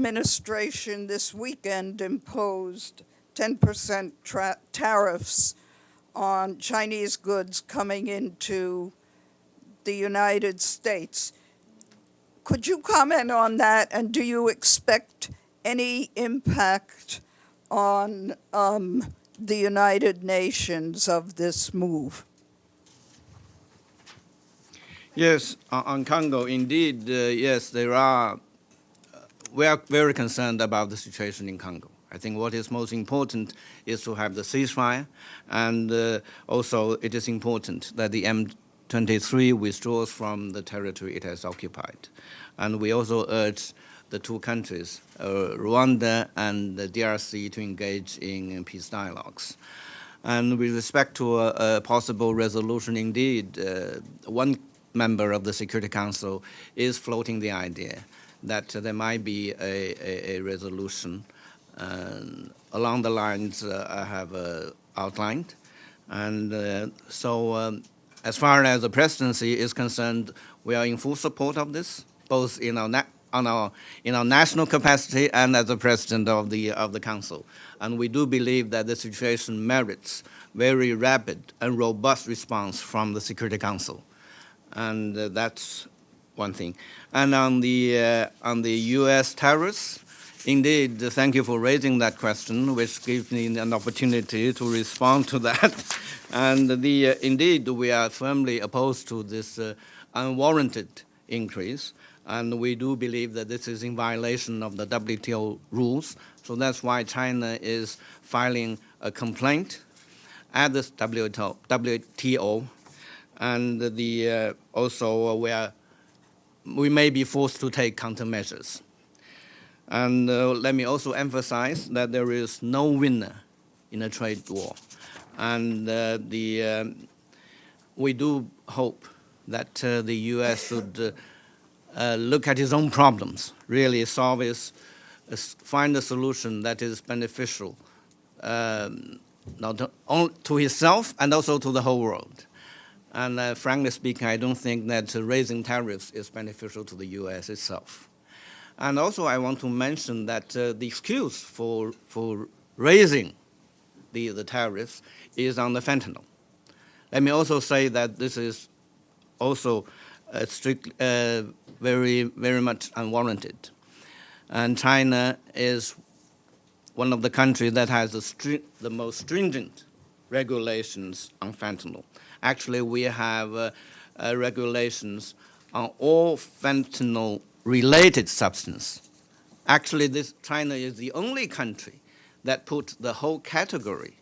administration this weekend imposed 10% tariffs on Chinese goods coming into the United States. Could you comment on that, and do you expect any impact on the United Nations of this move? Yes, on Congo, indeed, yes, we are very concerned about the situation in Congo. I think what is most important is to have the ceasefire, and also it is important that the M23 withdraws from the territory it has occupied. And we also urge the two countries, Rwanda and the DRC, to engage in peace dialogues. And with respect to a possible resolution, indeed, one member of the Security Council is floating the idea that there might be a resolution along the lines I have outlined. And so as far as the presidency is concerned, we are in full support of this, both in our national capacity and as the president of the council. And we do believe that the situation merits very rapid and robust response from the Security Council, and that's one thing. And on the U.S. tariffs, indeed, thank you for raising that question, which gives me an opportunity to respond to that. And indeed, we are firmly opposed to this unwarranted increase. And we do believe that this is in violation of the WTO rules. So that's why China is filing a complaint at the WTO. And also we may be forced to take countermeasures. And let me also emphasize that there is no winner in a trade war. And we do hope that the U.S. should look at its own problems, really find a solution that is beneficial not only to himself and also to the whole world. And frankly speaking, I don't think that raising tariffs is beneficial to the U.S. itself. And also I want to mention that the excuse for raising the tariffs is on the fentanyl. Let me also say that this is also very, very much unwarranted. And China is one of the countries that has the most stringent regulations on fentanyl. Actually, we have regulations on all fentanyl-related substance. Actually, China is the only country that put the whole category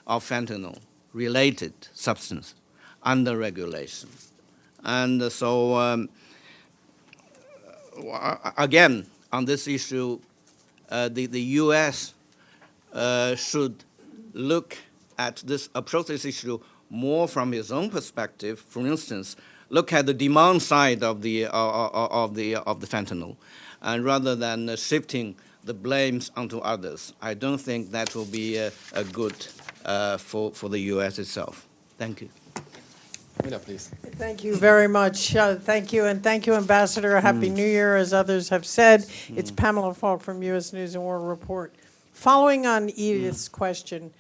of fentanyl-related substance under regulation. And so, again, on this issue, the U.S. should approach this issue more from its own perspective. For instance, look at the demand side of the fentanyl, and rather than shifting the blames onto others. I don't think that will be a good for the U.S. itself. Thank you. Mila, please. Thank you very much. Thank you, and thank you, Ambassador. Happy New Year, as others have said. It's Pamela Falk from U.S. News and World Report. Following on Edith's question,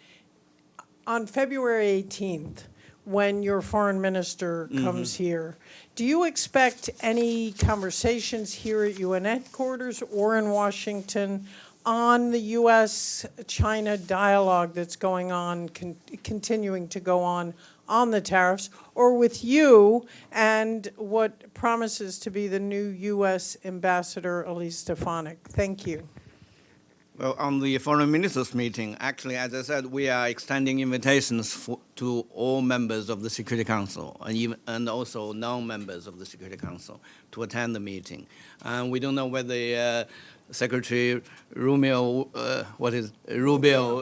on February 18th, when your foreign minister comes here, do you expect any conversations here at UN headquarters or in Washington on the U.S.-China dialogue that's going on, continuing to go on the tariffs, or with you and what promises to be the new U.S. Ambassador Elise Stefanik? Thank you. Well, on the foreign ministers meeting, actually, as I said, we are extending invitations to all members of the Security Council and also non-members of the Security Council to attend the meeting. And we don't know whether Secretary Rubio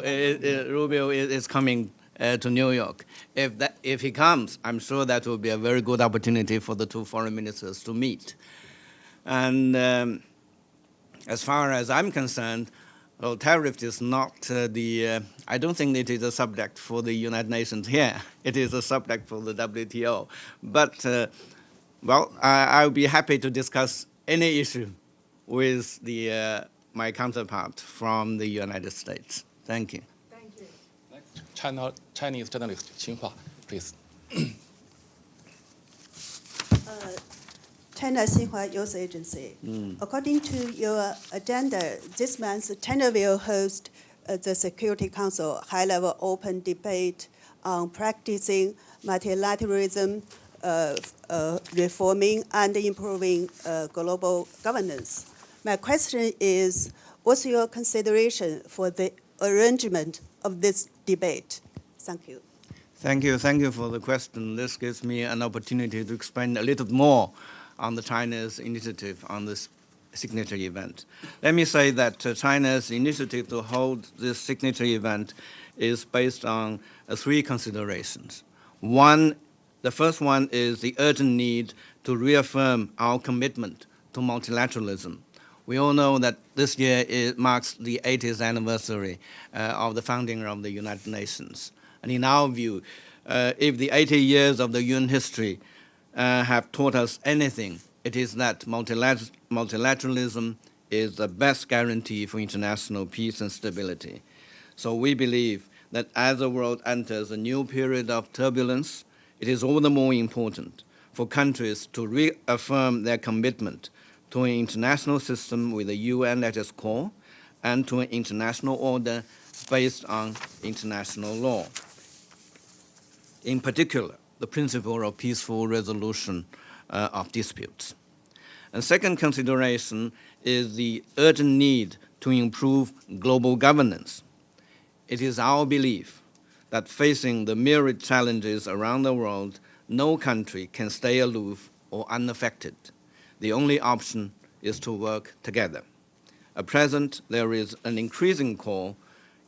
is coming to New York. If he comes, I'm sure that will be a very good opportunity for the two foreign ministers to meet. And as far as I'm concerned, well, tariff is not I don't think it is a subject for the United Nations here. It is a subject for the WTO. But, well, I'll be happy to discuss any issue with my counterpart from the United States. Thank you. Thank you. Chinese journalist Xinhua, please. China Xinhua Youth Agency. According to your agenda, this month, China will host the Security Council high-level open debate on practicing multilateralism, reforming and improving global governance. My question is, what's your consideration for the arrangement of this debate? Thank you. Thank you. Thank you for the question. This gives me an opportunity to explain a little more on the China's initiative on this signature event. Let me say that China's initiative to hold this signature event is based on three considerations. The first one is the urgent need to reaffirm our commitment to multilateralism. We all know that this year it marks the 80th anniversary of the founding of the United Nations. And in our view, if the 80 years of the UN history have taught us anything, it is that multilateralism is the best guarantee for international peace and stability. So we believe that as the world enters a new period of turbulence, it is all the more important for countries to reaffirm their commitment to an international system with the UN at its core and to an international order based on international law. In particular, the principle of peaceful resolution of disputes. And second consideration is the urgent need to improve global governance. It is our belief that facing the myriad challenges around the world, no country can stay aloof or unaffected. The only option is to work together. At present, there is an increasing call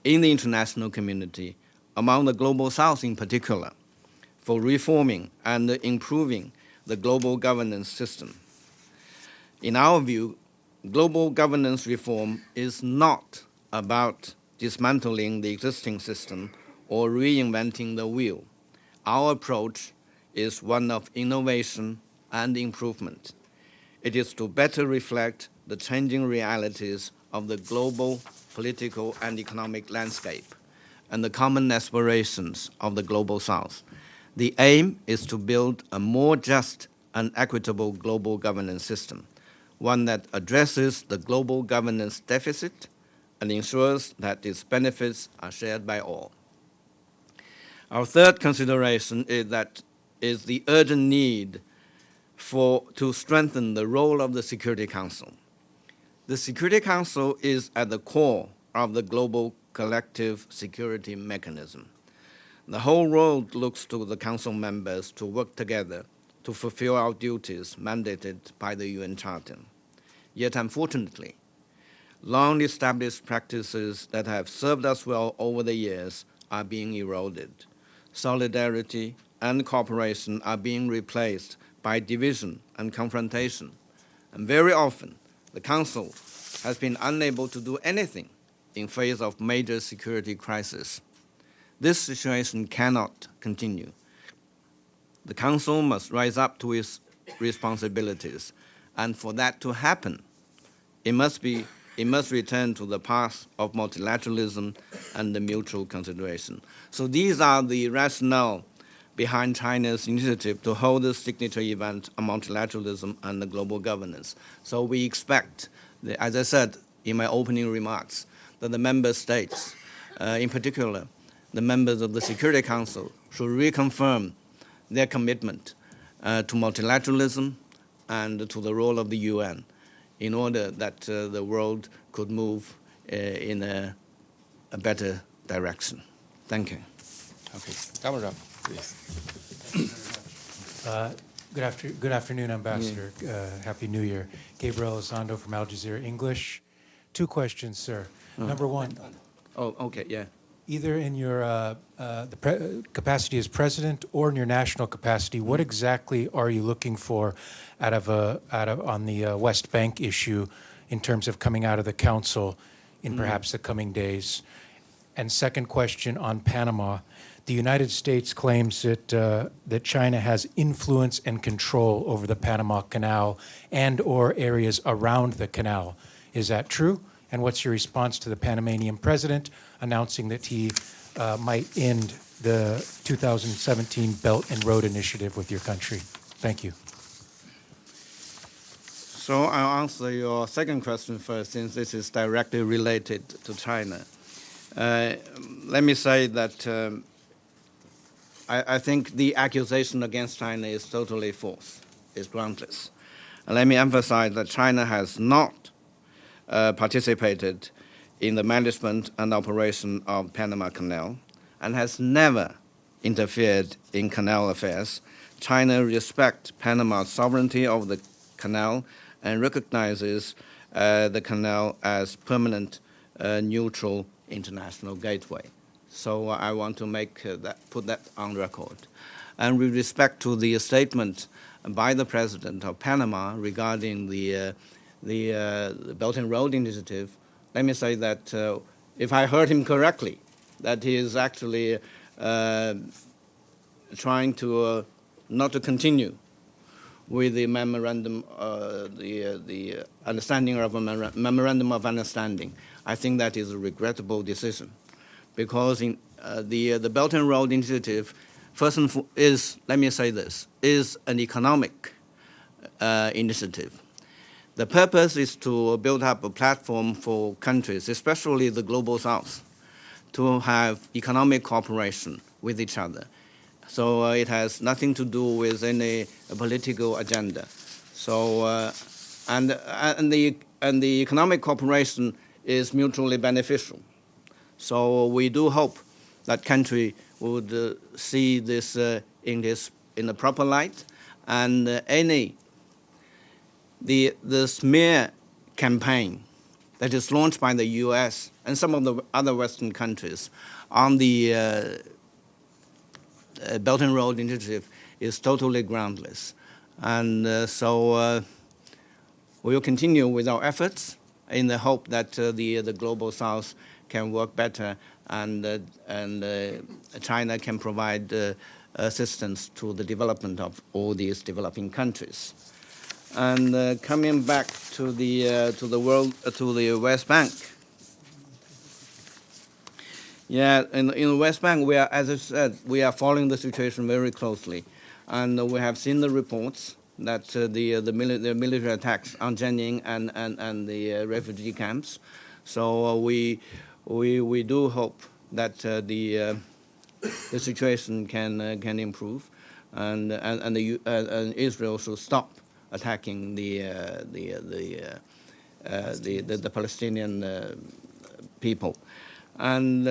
in the international community, among the Global South in particular, for reforming and improving the global governance system. In our view, global governance reform is not about dismantling the existing system or reinventing the wheel. Our approach is one of innovation and improvement. It is to better reflect the changing realities of the global political and economic landscape and the common aspirations of the Global South. The aim is to build a more just and equitable global governance system, one that addresses the global governance deficit and ensures that its benefits are shared by all. Our third consideration is the urgent need to strengthen the role of the Security Council. The Security Council is at the core of the global collective security mechanism. The whole world looks to the Council members to work together to fulfill our duties mandated by the UN Charter. Yet, unfortunately, long-established practices that have served us well over the years are being eroded. Solidarity and cooperation are being replaced by division and confrontation. And very often, the Council has been unable to do anything in face of major security crises. This situation cannot continue. The Council must rise up to its responsibilities, and for that to happen, it must return to the path of multilateralism and the mutual consideration. So these are the rationale behind China's initiative to hold this signature event on multilateralism and the global governance. So we expect, as I said in my opening remarks, that the member states, in particular, the members of the Security Council, should reconfirm their commitment to multilateralism and to the role of the UN in order that the world could move in a better direction. Thank you. Okay, Governor, please. Good afternoon, Ambassador. Happy New Year. Gabriel Elizondo from Al Jazeera English. Two questions, sir. Number one. Oh, okay, yeah. Either in your capacity as president or in your national capacity, what exactly are you looking for on the West Bank issue in terms of coming out of the Council in perhaps the coming days? And second question on Panama. The United States claims that China has influence and control over the Panama Canal and or areas around the canal. Is that true? And what's your response to the Panamanian president announcing that he might end the 2017 Belt and Road Initiative with your country? Thank you. So I'll answer your second question first, since this is directly related to China. Let me say that I think the accusation against China is totally false, is groundless. And let me emphasize that China has not participated in the management and operation of Panama Canal and has never interfered in canal affairs. China respects Panama's sovereignty over the canal and recognizes the canal as permanent neutral international gateway. So I want to put that on record. And with respect to the statement by the President of Panama regarding the Belt and Road Initiative, let me say that if I heard him correctly, that he is actually trying to not to continue with the memorandum, the understanding of a memorandum of understanding. I think that is a regrettable decision, because in the Belt and Road Initiative, first and foremost, let me say this, is an economic initiative. The purpose is to build up a platform for countries, especially the Global South, to have economic cooperation with each other. So it has nothing to do with any political agenda. So and the economic cooperation is mutually beneficial. So we do hope that country would see this in a proper light, and the smear campaign that is launched by the U.S. and some of the other Western countries on the Belt and Road Initiative is totally groundless. And so we will continue with our efforts in the hope that the Global South can work better, and China can provide assistance to the development of all these developing countries. And coming back to the West Bank. Yeah, in the West Bank, we are, as I said, we are following the situation very closely, and we have seen the reports that the military attacks on Jenin and the refugee camps. So we do hope that the situation can improve, and Israel should stop attacking the Palestinian people. And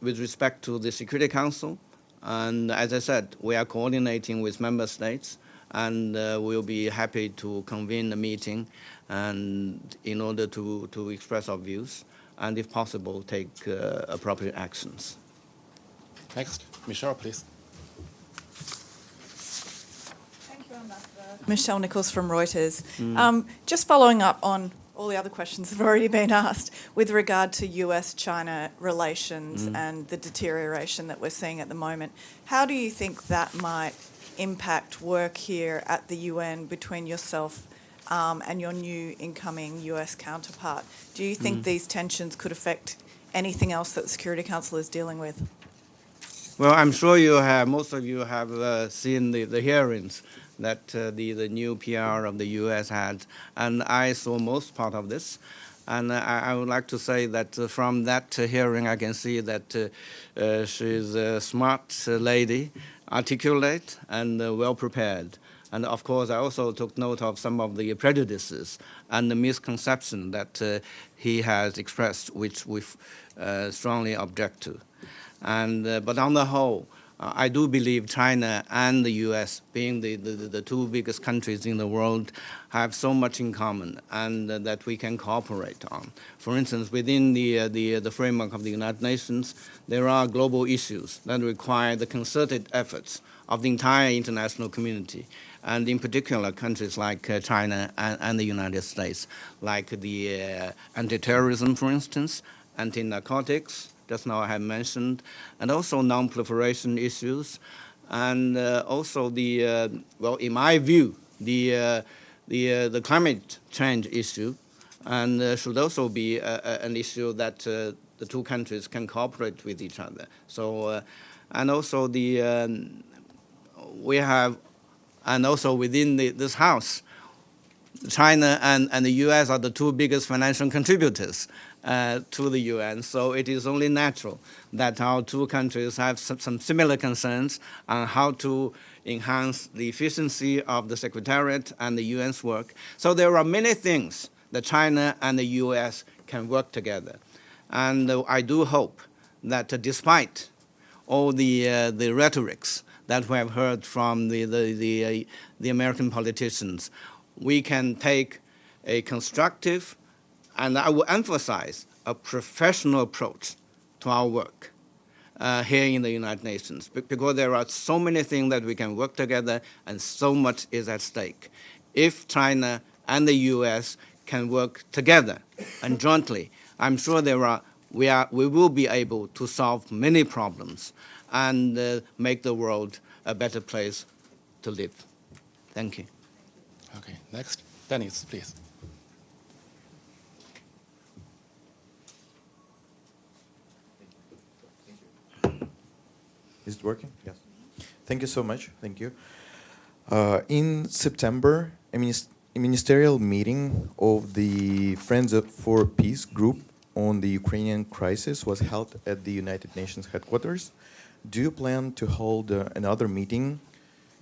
with respect to the Security Council, and as I said, we are coordinating with member states, and we'll be happy to convene a meeting and in order to express our views, and if possible, take appropriate actions. Next, Michelle, please. Thank you, Ambassador. Michelle Nichols from Reuters. Just following up on all the other questions that have already been asked with regard to US-China relations and the deterioration that we're seeing at the moment, how do you think that might impact work here at the UN between yourself and your new incoming US counterpart? Do you think these tensions could affect anything else that the Security Council is dealing with? Well, I'm sure most of you have seen the hearings that the new PR of the U.S. had, and I saw most part of this. And I would like to say that from that hearing, I can see that she's a smart lady, articulate, and well prepared. And of course, I also took note of some of the prejudices and the misconception that he has expressed, which we strongly object to. And but on the whole, I do believe China and the U.S., being the two biggest countries in the world, have so much in common, and that we can cooperate on. For instance, within the framework of the United Nations, there are global issues that require the concerted efforts of the entire international community, and in particular countries like China and the United States, like the anti-terrorism, for instance, anti-narcotics, just now I have mentioned, and also non-proliferation issues, and also well, in my view, the climate change issue, and should also be an issue that the two countries can cooperate with each other. So, and also we have, and also within this House, China and the U.S. are the two biggest financial contributors to the UN. So it is only natural that our two countries have some similar concerns on how to enhance the efficiency of the Secretariat and the UN's work. So there are many things that China and the U.S. can work together. And I do hope that despite all the rhetorics that we have heard from the American politicians, we can take a constructive, and I will emphasize, a professional approach to our work here in the United Nations, because there are so many things that we can work together and so much is at stake. If China and the U.S. can work together and jointly, I'm sure we will be able to solve many problems and make the world a better place to live. Thank you. Okay, next, Dennis, please. Is it working? Yes. Thank you so much. Thank you. In September, a ministerial meeting of the Friends for Peace group on the Ukrainian crisis was held at the United Nations headquarters. Do you plan to hold another meeting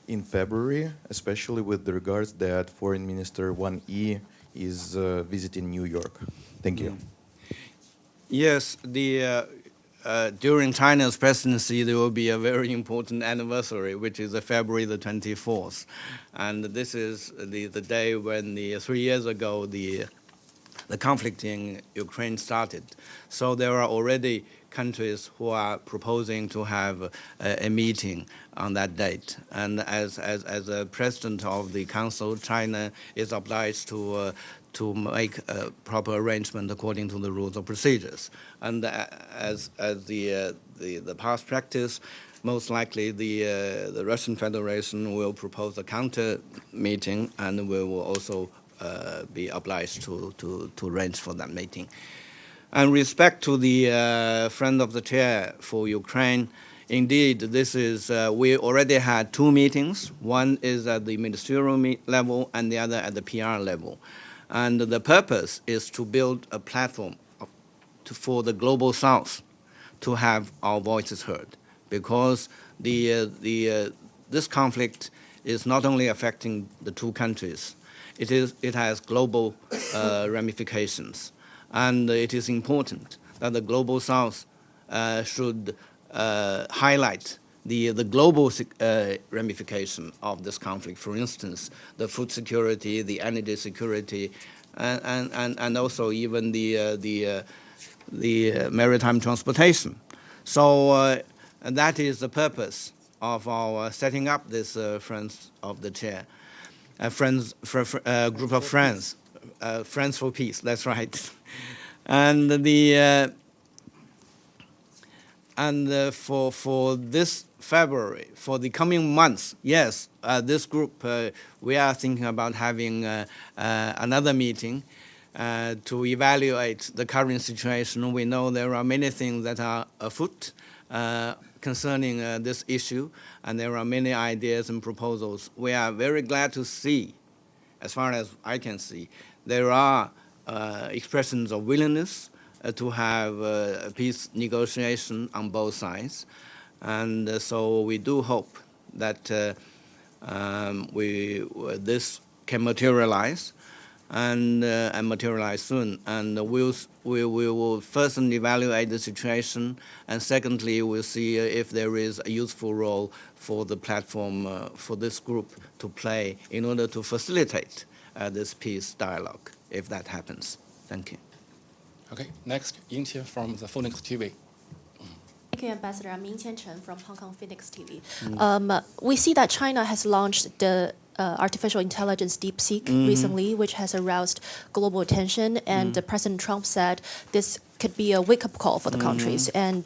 in February, especially with the regards that Foreign Minister Wang Yi is visiting New York? Thank you. Yes, during China's presidency, there will be a very important anniversary, which is February the 24th. And this is the day when 3 years ago, the conflict in Ukraine started. So there are already countries who are proposing to have a meeting on that date. And as a president of the council, China is obliged to make a proper arrangement according to the rules of procedures. And as the past practice, most likely the Russian Federation will propose a counter meeting, and we will also be obliged to arrange for that meeting. And respect to the friend of the chair for Ukraine, indeed, this is, we already had 2 meetings. One is at the ministerial level and the other at the PR level. And the purpose is to build a platform for the Global South to have our voices heard, because this conflict is not only affecting the 2 countries, it has global ramifications. And it is important that the Global South should highlight the global ramification of this conflict. For instance, the food security, the energy security, and also even the maritime transportation. So that is the purpose of our setting up this Friends of the Chair, group of friends, Friends for Peace. That's right. And for this February, for the coming months, yes, this group, we are thinking about having another meeting to evaluate the current situation. We know there are many things that are afoot concerning this issue, and there are many ideas and proposals. We are very glad to see, as far as I can see, there are expressions of willingness to have a peace negotiation on both sides. And so we do hope that this can materialize and materialize soon. And we will first evaluate the situation, and secondly, we'll see if there is a useful role for the platform for this group to play in order to facilitate this peace dialogue, if that happens. Thank you. Okay, next, Yingqian from the Phoenix TV. Thank you, Ambassador. I'm Yingqian Chen from Hong Kong Phoenix TV. We see that China has launched the artificial intelligence DeepSeek recently, which has aroused global attention. And President Trump said this could be a wake-up call for the countries. And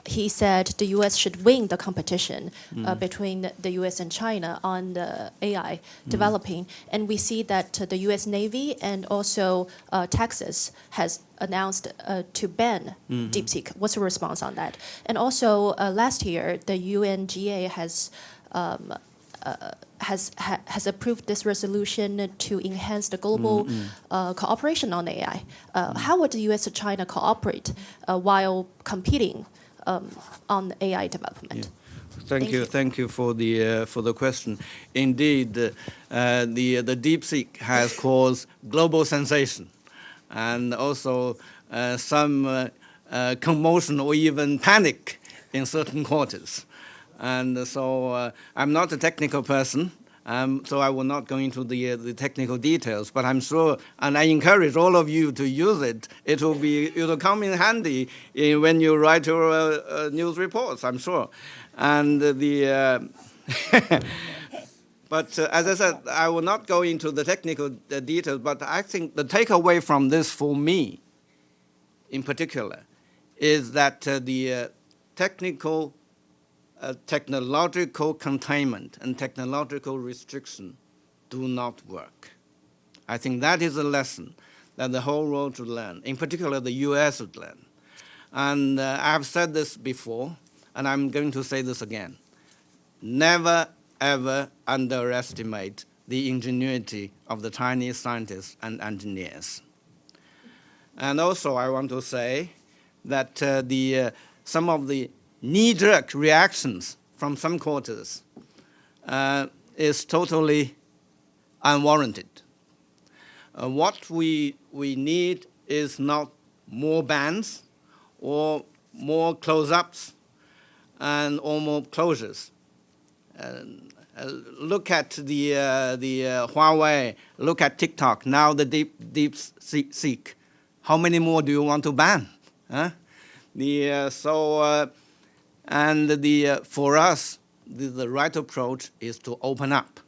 he said the U.S. should win the competition between the U.S. and China on the AI developing. And we see that the U.S. Navy and also Texas has announced to ban DeepSeek. What's your response on that? And also last year, the UNGA has approved this resolution to enhance the global cooperation on AI. How would the U.S. and China cooperate while competing on AI development? Yeah. Thank you for the question. Indeed, the DeepSeek has caused global sensation, and also some commotion or even panic in certain quarters. And so I'm not a technical person, so I will not go into the technical details. But I'm sure, and I encourage all of you to use it. It'll come in handy when you write your news reports, I'm sure. And but as I said, I will not go into the technical details. But I think the takeaway from this, for me, in particular, is that the technological containment and technological restriction do not work. I think that is a lesson that the whole world should learn, in particular the US should learn. And I've said this before, and I'm going to say this again. Never, ever underestimate the ingenuity of the Chinese scientists and engineers. And also I want to say that some of the knee-jerk reactions from some quarters is totally unwarranted. What we need is not more bans or more close-ups or more closures. Look at the Huawei, look at TikTok, now the DeepSeek. How many more do you want to ban? Huh? For us, the right approach is to open up,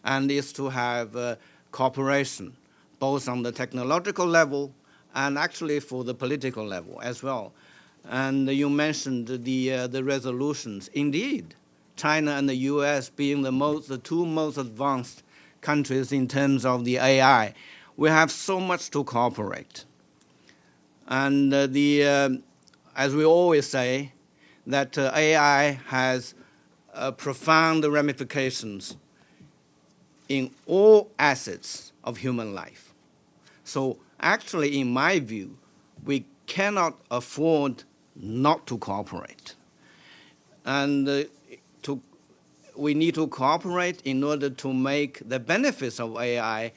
and is to have cooperation, both on the technological level and actually for the political level as well. And you mentioned the resolutions. Indeed, China and the US being the two most advanced countries in terms of the AI, we have so much to cooperate. And as we always say, that AI has profound ramifications in all assets of human life. So actually, in my view, we cannot afford not to cooperate. And we need to cooperate in order to make the benefits of AI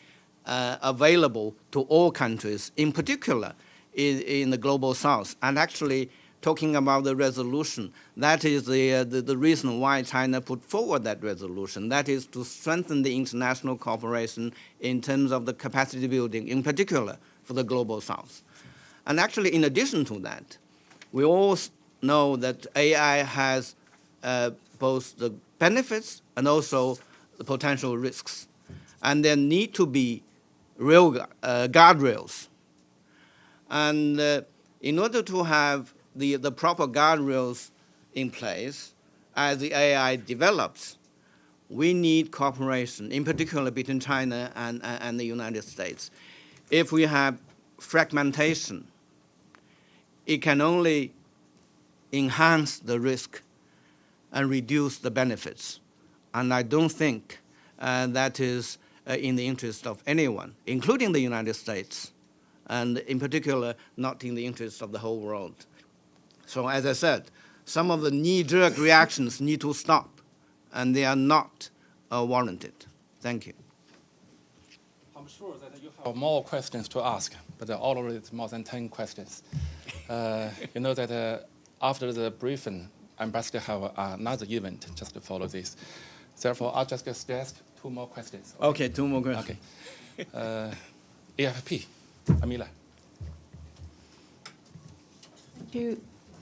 available to all countries, in particular in the global south. And actually, talking about the resolution, that is the reason why China put forward that resolution. That is to strengthen the international cooperation in terms of the capacity building, in particular for the global south. And actually, in addition to that, we all know that AI has both the benefits and also the potential risks. And there need to be real guardrails. And in order to have the proper guardrails in place as the AI develops, we need cooperation, in particular between China and the United States. If we have fragmentation, it can only enhance the risk and reduce the benefits. And I don't think that is in the interest of anyone, including the United States, and in particular, not in the interest of the whole world. So as I said, some of the knee-jerk reactions need to stop, and they are not warranted. Thank you. I'm sure that you have more questions to ask, but already it's more than 10 questions. You know that after the briefing, Ambassador have another event just to follow this. Therefore, I'll just suggest 2 more questions. Okay, 2 more questions. Okay. AFP, Amila.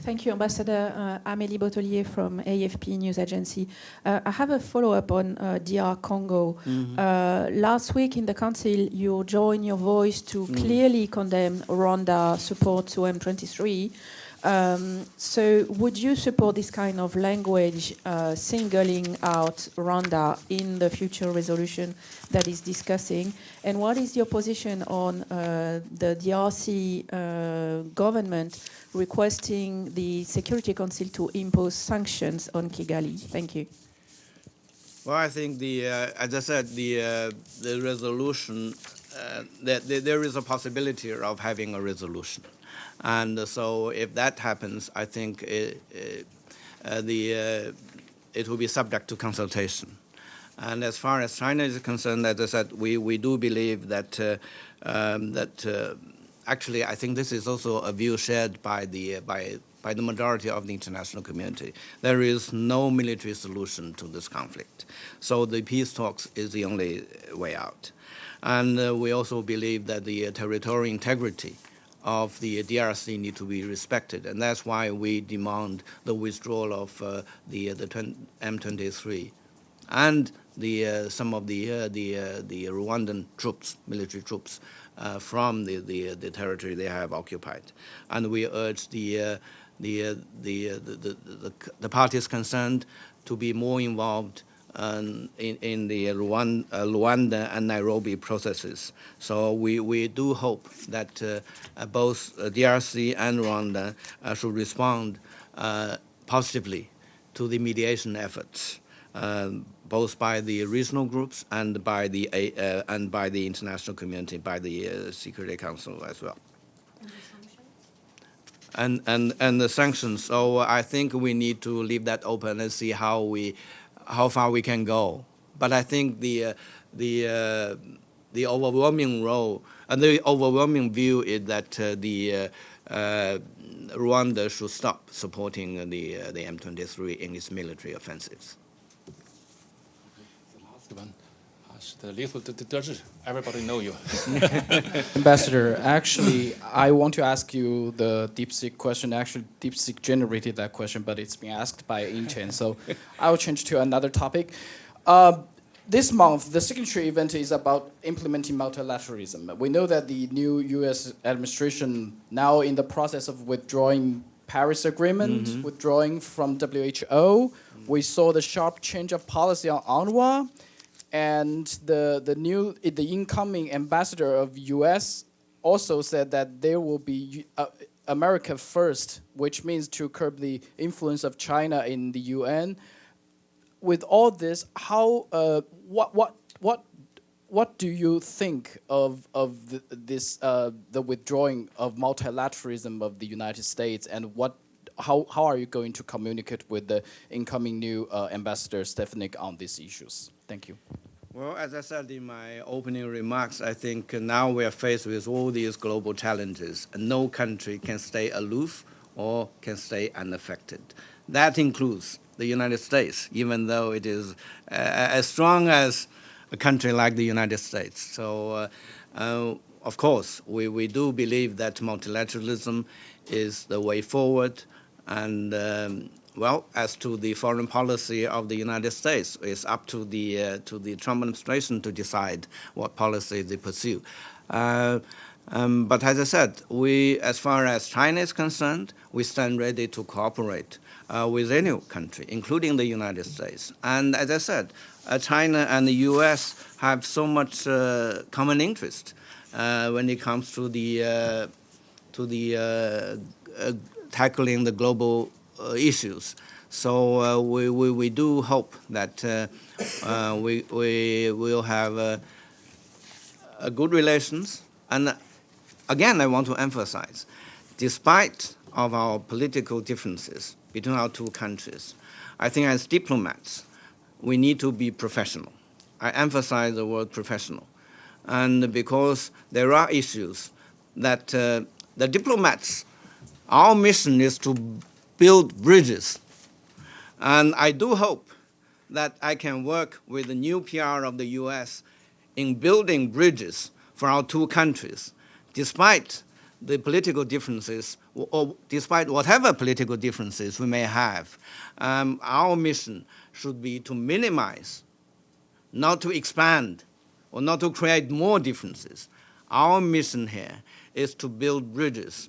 Thank you, Ambassador. Amélie Bottelier from AFP News Agency. I have a follow-up on DR Congo. Last week in the Council, you joined your voice to clearly condemn Rwanda support to M23. So would you support this kind of language singling out Rwanda in the future resolution that is discussing? And what is your position on the DRC government requesting the Security Council to impose sanctions on Kigali? Thank you. Well, I think as I said, the resolution, there is a possibility of having a resolution. And so if that happens, I think it will be subject to consultation. And as far as China is concerned, as I said, we do believe that actually I think this is also a view shared by the majority of the international community. There is no military solution to this conflict. So the peace talks is the only way out. And we also believe that the territorial integrity of the DRC need to be respected, and that's why we demand the withdrawal of the M23 and some of the Rwandan troops, military troops, from the territory they have occupied, and we urge the parties concerned to be more involved in the Rwanda and Nairobi processes. So we do hope that both DRC and Rwanda should respond positively to the mediation efforts, both by the regional groups and by the international community, by the Security Council as well. And the sanctions. So I think we need to leave that open and see how far we can go. But I think the overwhelming role and the overwhelming view is that Rwanda should stop supporting the M23 in its military offensives. The last one. Everybody know you. Ambassador, actually, I want to ask you the DeepSeek question. Actually, DeepSeek generated that question, but it's been asked by Inchen. So I will change to another topic. This month, the signature event is about implementing multilateralism. We know that the new U.S. administration now in the process of withdrawing Paris Agreement, withdrawing from WHO. We saw the sharp change of policy on UNRWA. And the incoming ambassador of U.S. also said that there will be America first, which means to curb the influence of China in the UN. With all this, what do you think of the withdrawing of multilateralism of the United States, and how are you going to communicate with the incoming new ambassador Stefanik on these issues? Thank you. Well, as I said in my opening remarks, I think now we are faced with all these global challenges, and no country can stay aloof or can stay unaffected. That includes the United States, even though it is as strong as a country like the United States. So, of course, we do believe that multilateralism is the way forward, and well, as to the foreign policy of the United States, it's up to the Trump administration to decide what policy they pursue. But as I said, as far as China is concerned, we stand ready to cooperate with any country, including the United States. And as I said, China and the U.S. have so much common interest when it comes to the tackling the global issues. So we do hope that we will have good relations. And again, I want to emphasize, despite of our political differences between our two countries, I think as diplomats, we need to be professional. I emphasize the word professional. And because there are issues that the diplomats, our mission is to build bridges. And I do hope that I can work with the new PR of the U.S. in building bridges for our two countries, despite the political differences, or despite whatever political differences we may have, our mission should be to minimize, not to expand, or not to create more differences. Our mission here is to build bridges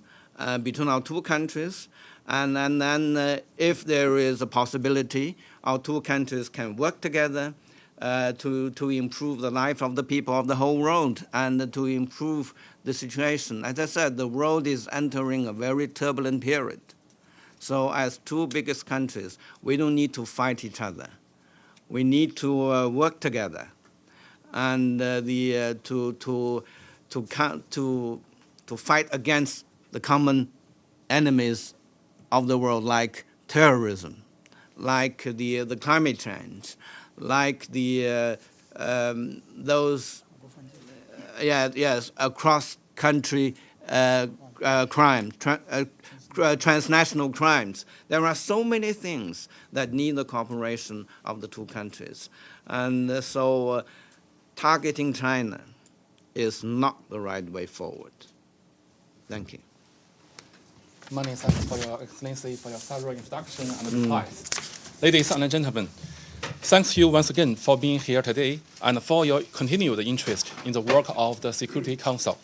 between our two countries, and then if there is a possibility, our two countries can work together to improve the life of the people of the whole world and to improve the situation. As I said, the world is entering a very turbulent period. So as two biggest countries, we don't need to fight each other. We need to work together and to fight against the common enemies of the world, like terrorism, like the climate change, like those across-country crime, transnational crimes. There are so many things that need the cooperation of the two countries, and so targeting China is not the right way forward. Thank you. Many thanks for your excellency, for your thorough introduction and replies. Ladies and gentlemen, thanks you once again for being here today and for your continued interest in the work of the Security Council.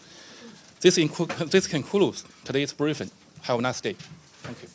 This concludes today's briefing. Have a nice day. Thank you.